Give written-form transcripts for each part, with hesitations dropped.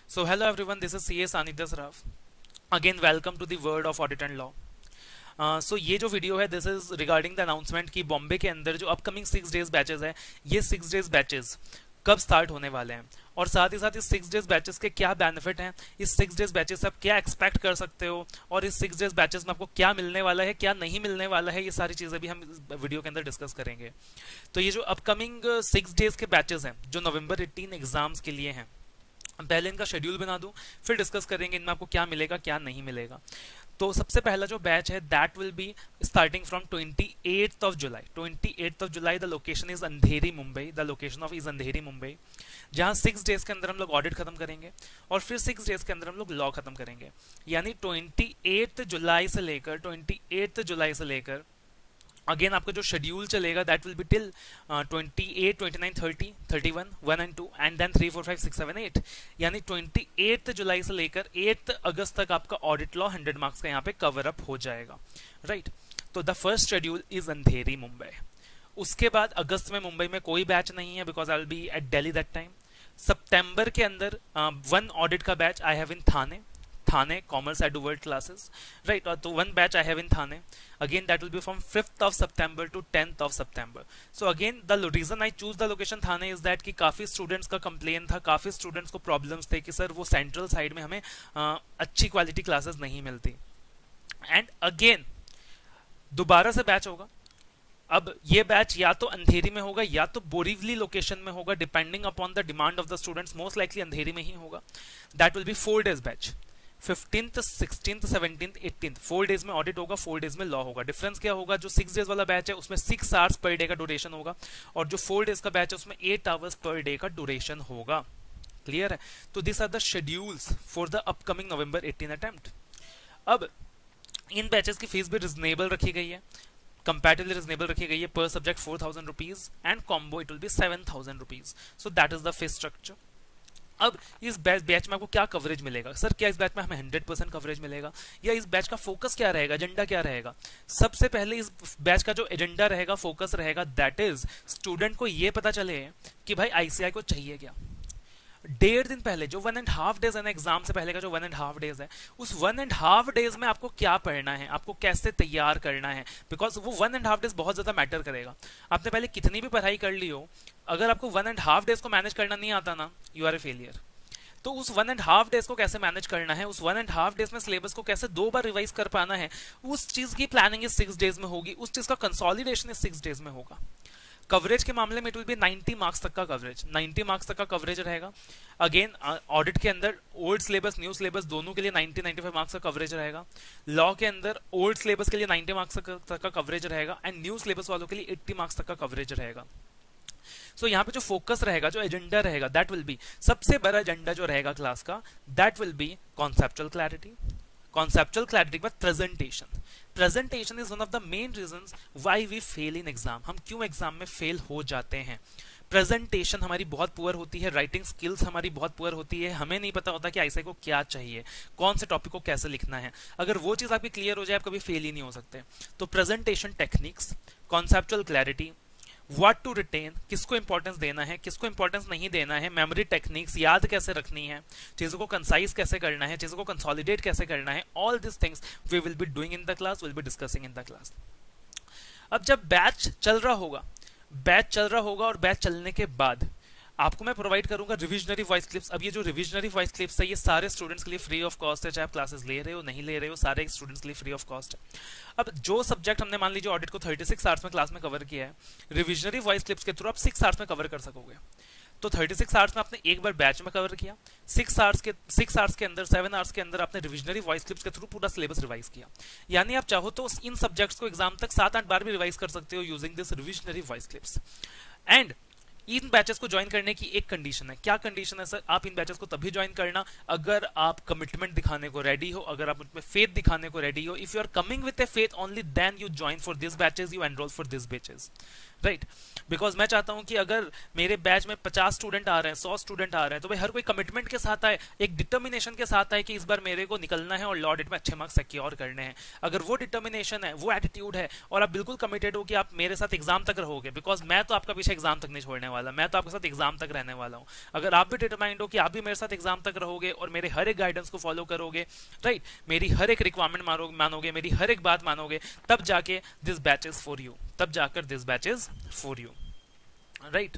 So hello everyone, this is CS Anidya Saraf. Again welcome to the world of audit and law. So ये जो video है this is regarding the announcement कि बॉम्बे के अंदर जो upcoming 6 days batches है ये 6 डेज बैचेस कब स्टार्ट होने वाले हैं और साथ ही साथ इस 6 डेज बैचेस के क्या बेनिफिट हैं, इस 6 डेज बैचेस से आप क्या एक्सपेक्ट कर सकते हो और इस 6 डेज बैचेस में आपको क्या मिलने वाला है क्या नहीं मिलने वाला है, ये सारी चीजें भी हम इस वीडियो के अंदर डिस्कस करेंगे। तो ये जो अपकमिंग 6 डेज के बैचेस हैं जो नवंबर 18 एग्जाम्स के लिए हैं, पहले इनका शेड्यूल बना दूं फिर डिस्कस करेंगे इनमें आपको क्या मिलेगा क्या नहीं मिलेगा। तो सबसे पहला जो बैच है that will be starting from 28th of July. 28th of July the location is Andheri Mumbai, the location of is Andheri Mumbai, जहां 6 डेज के अंदर हम लोग ऑडिट खत्म करेंगे और फिर 6 डेज के अंदर हम लोग लॉ खत्म करेंगे। यानी 28 जुलाई से लेकर अगेन आपका जो शेड्यूल चलेगा that will be till 28, 29, 30, 31, 1 and 2 and then 3, 4, 5, 6, 7, 8। यानी 28 जुलाई से लेकर 8 अगस्त तक आपका ऑडिट लॉ 100 मार्क्स का यहाँ पे कवर अप हो जाएगा, राइट। तो the first schedule is Andheri Mumbai. उसके बाद अगस्त में मुंबई में कोई बैच नहीं है because I will be at Delhi that time. सितंबर के अंदर 1 ऑडिट का batch I have in Thane commerce I do world classes, right. और तो 1 batch I have in Thane, again that will be from 5th of September to 10th of September. So again the reason I choose the location Thane is that कि काफी students का complain था, काफी students को problems थे कि sir वो central side में हमें अच्छी क्वालिटी क्लासेस नहीं मिलती। एंड अगेन दोबारा से बैच होगा। अब ये बैच या तो अंधेरी में होगा या तो बोरीवली लोकेशन में होगा, depending upon the demand of the students. Most likely Andheri में ही होगा। That will be 4 days batch, 15th, 16th, 17th, 18th 4 days में ऑडिट होगा, 4 डेज में लॉ होगा। डिफरेंस क्या होगा, जो 6 डेज वाला बैच है उसमें 6 आवर्स पर डे का ड्यूरेशन होगा और जो 4 डेज का बैच है उसमें 8 आवर्स पर डे का ड्यूरेशन होगा। क्लियर है। तो this are the schedules for the upcoming November 18 attempt. अब इन बैचेस की फीस भी रिजनेबल रखी गई है, कंपैरेटिवली रिजनेबल रखी गई है। पर subject 4000 rupees and combo it will be 7000 rupees. So that is the fees structure. अब इस बैच में आपको क्या कवरेज मिलेगा, सर क्या इस बैच में हमें 100% कवरेज मिलेगा या इस बैच का फोकस क्या रहेगा, एजेंडा क्या रहेगा। सबसे पहले इस बैच का जो एजेंडा रहेगा, फोकस रहेगा, दैट इज स्टूडेंट को ये पता चले कि भाई आईसीआई को चाहिए क्या। 1.5 दिन पहले जो 1.5 डेज है ना, एग्जाम से पहले का जो 1.5 डेज है, उस 1.5 डेज में आपको क्या पढ़ना है, आपको कैसे तैयार करना है, बिकॉज वो 1.5 डेज बहुत ज्यादा मैटर करेगा। आपने पहले कितनी भी पढ़ाई कर ली हो, अगर आपको 1.5 डेज को मैनेज करना नहीं आता ना, यू आर ए फेलियर। तो उस 1.5 डेज को कैसे मैनेज करना है, उस 1.5 डेज में सिलेबस को कैसे 2 बार रिवाइज कर पाना है, उस चीज की प्लानिंग इस 6 डेज में होगी, उस चीज का कंसोलिडेशन इस 6 डेज में होगा। कवरेज के मामले में इट विल बी 90 मार्क्स तक का कवरेज, 90 मार्क्स तक का कवरेज रहेगा। अगेन ऑडिट के अंदर ओल्ड सिलेबस न्यू सिलेबस दोनों के लिए 90-95 मार्क्स का कवरेज रहेगा। लॉ के अंदर ओल्ड सिलेबस के लिए 90 मार्क्स तक का कवरेज रहेगा एंड न्यू सिलेबस वालों के लिए 80 मार्क्स तक का कवरेज रहेगा। सो यहाँ पे जो फोकस रहेगा, जो एजेंडा रहेगा, दैट विल बी, सबसे बड़ा एजेंडा जो रहेगा क्लास का, that will be conceptual clarity. Conceptual clarity के बाद presentation. Presentation is one of the main reasons why we fail in exam. हम क्यों एग्जाम में फेल हो जाते हैं, प्रेजेंटेशन हमारी बहुत पुअर होती है, राइटिंग स्किल्स हमारी बहुत पुअर होती है, हमें नहीं पता होता कि आईसीआई को क्या चाहिए, कौन से टॉपिक को कैसे लिखना है। अगर वो चीज आपकी क्लियर हो जाए आप कभी फेल ही नहीं हो सकते। तो presentation techniques, conceptual clarity, what to retain, किसको इंपॉर्टेंस देना है, किसको इंपॉर्टेंस नहीं देना है, मेमोरी टेक्निक्स, याद कैसे रखनी है, चीजों को कंसाइज कैसे करना है, चीजों को कंसोलिडेट कैसे करना है, all this things we will be doing in the class, will be discussing in the class. अब जब बैच चल रहा होगा और बैच चलने के बाद आपको मैं प्रोवाइड करूंगा रिविजनरी वॉइस क्लिप्स। अब ये जो रिविजनरी वॉइस क्लिप्स है ये सारे स्टूडेंट्स के लिए फ्री ऑफ कॉस्ट है, चाहे आप क्लासेस ले रहे हो नहीं ले रहे हो, सारे स्टूडेंट्स के लिए फ्री ऑफ कॉस्ट है। अब जो सब्जेक्ट हमने मान लीजिए ऑडिट को 36 आवर्स में क्लास में कवर किया है, रिविजनरी वॉइस क्लिप्स के थ्रू आप 6 आवर्स में कवर कर सकोगे। तो 36 आवर्स में आपने एक बार बैच में कवर किया, 6 आवर्स के अंदर 7 आवर्स के अंदर आपने रिविजनरी वॉइस क्लिप्स के थ्रू पूरा सिलेबस रिवाइज किया। यानी आप चाहो तो इन सब्जेक्ट्स को एग्जाम तक 7-8 बार भी रिवाइज कर सकते हो using this revisionary voice clips. And in batches को ज्वाइन करने की एक कंडीशन है। क्या कंडीशन है सर, आप इन बैचेस को तभी ज्वाइन करना अगर आप कमिटमेंट दिखाने को रेडी हो, अगर आप उनमें फेथ दिखाने को रेडी हो। If you are coming with a faith only then you join for this batches, you enroll for this batches, right because मैं चाहता हूं कि अगर मेरे बैच में 50 स्टूडेंट आ रहे हैं, 100 स्टूडेंट आ रहे हैं, तो भाई हर कोई कमिटमेंट के साथ आए, एक डिटर्मिनेशन के साथ आए कि इस बार मेरे को निकलना है और लॉ ऑडिट में अच्छे मार्क्स सिक्योर करने हैं। अगर वो डिटर्मिनेशन है, वो एटीट्यूड है, और आप बिल्कुल कमिटेड हो कि आप मेरे साथ एग्जाम तक रहोगे, बिकॉज मैं तो आपका पीछे एग्जाम तक नहीं छोड़ने वाला, मैं तो आपके साथ एग्जाम तक रहने वाला हूँ। अगर आप भी डिटरमाइंड हो कि आप भी मेरे साथ एग्जाम तक रहोगे और मेरे हर एक गाइडेंस को फॉलो करोगे, राइट, मेरी हर एक रिक्वायरमेंट मानोगे, मेरी हर एक बात मानोगे, तब जाके this batch is for you, तब जाकर this batch is for you, right.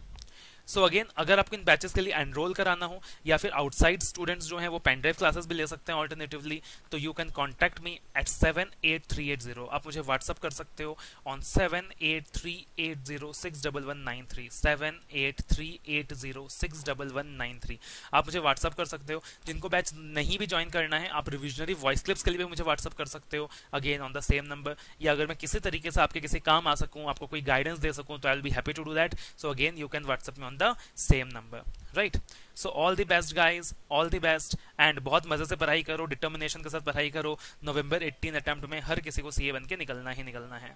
So again, अगर आपको इन बैचेस के लिए एनरोल कराना हो या फिर आउटसाइड स्टूडेंट्स जो हैं वो पेन ड्राइव क्लासेस भी ले सकते हैं ऑल्टरनेटिवली, तो you can contact me at 78380। आप मुझे व्हाट्सअप कर सकते हो ऑन 78380611193, 78380611193। आप मुझे व्हाट्सअप कर सकते हो। जिनको बैच नहीं भी ज्वाइन करना है, आप रिविजनरी वॉइस क्लिप्स के लिए भी मुझे व्हाट्सअप कर सकते हो, again on the same number. या अगर मैं किसी तरीके से आपके किसी काम आ सकूं, आपको कोई गाइडेंस दे सकूं, तो I will be happy to do that. So again you can WhatsApp me on the same number, right? So all the best guys, all the best, and बहुत मजे से पढ़ाई करो, डिटर्मिनेशन के साथ पढ़ाई करो। नवंबर 18 अटेम्प्ट में हर किसी को सीए बन के निकलना ही निकलना है।